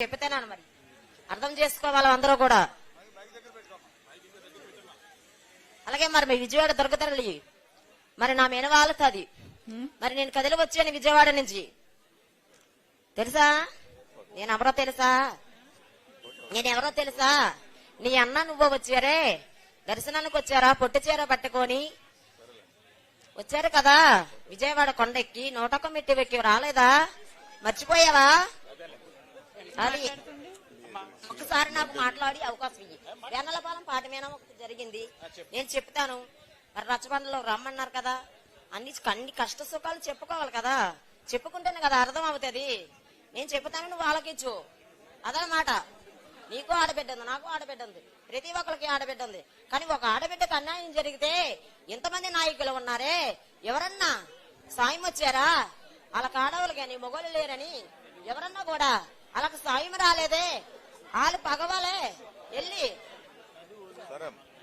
చెప్తాను మరి అర్థం చేసుకోవాలి అందరూ కూడా. అలాగే మరి మీ విజయవాడ దొరకతరలి మరి నా మెనవాళ్ళది మరి నేను కదిలి వచ్చాను విజయవాడ నుంచి. తెలుసా నేనెవరో తెలుసా? నేనెవరో తెలుసా? నీ అన్న నువ్వు వచ్చారే దర్శనానికి వచ్చారా? పొట్టి చీర పట్టుకొని వచ్చారు కదా విజయవాడ కొండెక్కి 101 మెట్టు ఎక్కి రాలేదా? మర్చిపోయావా? అది ఒకసారి నాకు మాట్లాడి అవకాశం ఇయ్యి. వెన్నలపాలెం పాఠమేనా ఒకటి జరిగింది, నేను చెప్తాను. మరి రచ్చబండలో రమ్మన్నారు కదా, అన్ని కష్ట సుఖాలు చెప్పుకోవాలి కదా, చెప్పుకుంటేనే కదా అర్థం అవుతుంది. నేను చెప్తాను, నువ్వు ఆలోచించు. అదనమాట. నీకు ఆడబిడ్డ ఉంది, నాకు ఆడబిడ్డ ఉంది, ప్రతి ఒక్కరికి ఆడబిడ్డ ఉంది. కానీ ఒక ఆడబిడ్డకు అన్యాయం జరిగితే ఎంతమంది నాయకులు ఉన్నారే, ఎవరన్నా సాయం వచ్చారా? వాళ్ళకి ఆడవాళ్ళు కానీ మొగోళ్ళు లేరని ఎవరన్నా కూడా వాళ్ళకి సాయం రాలేదే. వాళ్ళు పగవాలే వెళ్ళి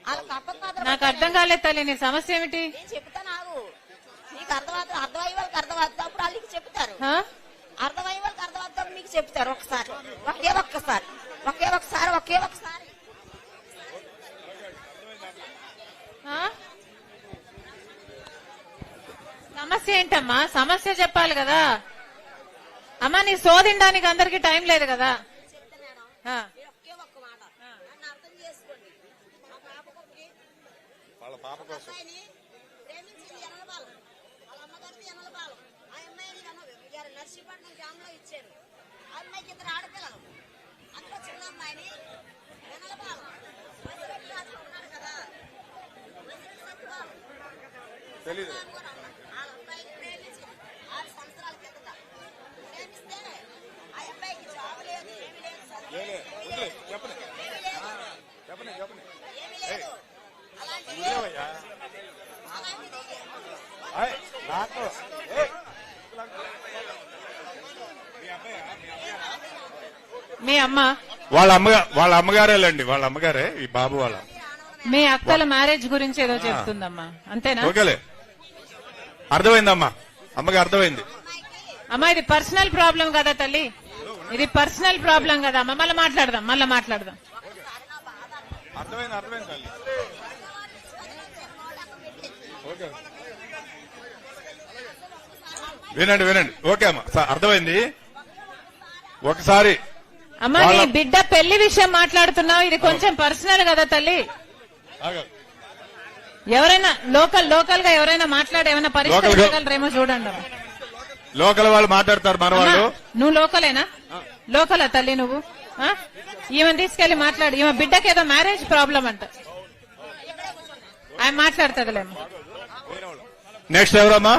వాళ్ళకి అప్పమాత్రం. నాకు అర్థం కాలేదు తల్లి, నీ సమస్య ఏమిటి? నేను చెప్తా, నాకు నీకు అర్థమవుతుంది, అర్థమయ్యే వాళ్ళకి అర్థమవుతుంది, అప్పుడు వాళ్ళకి చెప్తారు. అర్థమయ్యే వాళ్ళకి అర్థమవుతుంది, మీకు చెప్తారు. ఒకసారి ఒకే ఒక్కసారి ఒకే ఒకసారి ఒకే ఒకసారి సమస్య ఏంటమ్మా? సమస్య చెప్పాలి కదా అమ్మా. నీ శోధించడానికి అందరికి టైం లేదు కదా. ఒకే ఒక్క మాట నన్ను అర్థం చేసుకోండి. మా పాప కోసం అమ్మాయిని ప్రేమించింది ఎనలపాలెం, వాళ్ళ అమ్మగారిది ఎనలపాలెం. ఆ అమ్మాయిని నర్సీపట్నం గ్రామం లో ఇచ్చారు. ఆ అమ్మాయికి 2 ఆడపిల్లలు. అందులో చిన్న అమ్మాయిని ఎనలపాలెం ఉన్నారు కదా వాళ్ళ అబ్బాయిని ప్రేమించి 6 సంవత్సరాల కిందట ప్రేమిస్తే ఆ అబ్బాయికి జాబ్ లేదు, ఏమి లేదు, ఏమి లేదు. అలాంటిది మీ అమ్మ వాళ్ళ అమ్మగారేలండి, వాళ్ళ అమ్మగారే ఈ బాబు వాళ్ళ. మీ అక్కల మ్యారేజ్ గురించి ఏదో చెప్తుందమ్మా, అంతేనా? ఓకేలే, అర్థమైందమ్మా, అమ్మకి అర్థమైంది. అమ్మా ఇది పర్సనల్ ప్రాబ్లం కదా తల్లి, ఇది పర్సనల్ ప్రాబ్లం కదా అమ్మా. మళ్ళీ మాట్లాడదాం. అర్థమైంది తల్లి. వినండి. ఓకే అమ్మా, అర్థమైంది. ఒకసారి అమ్మా నీ బిడ్డ పెళ్లి విషయం మాట్లాడుతున్నావు, ఇది కొంచెం పర్సనల్ కదా తల్లి. ఎవరైనా లోకల్ గా ఎవరైనా మాట్లాడి ఏమైనా పరిష్కరించగలరేమో చూడండి. లోకల్ వాళ్ళు మాట్లాడతారు మన వాళ్ళు. నువ్వు లోకలేనా? లోకలా తల్లి నువ్వు? ఈమెను తీసుకెళ్లి మాట్లాడు. ఈమె బిడ్డకి ఏదో మ్యారేజ్ ప్రాబ్లం అంట, ఆయన మాట్లాడుతుందిలేమో. నెక్స్ట్ ఎవరమ్మా?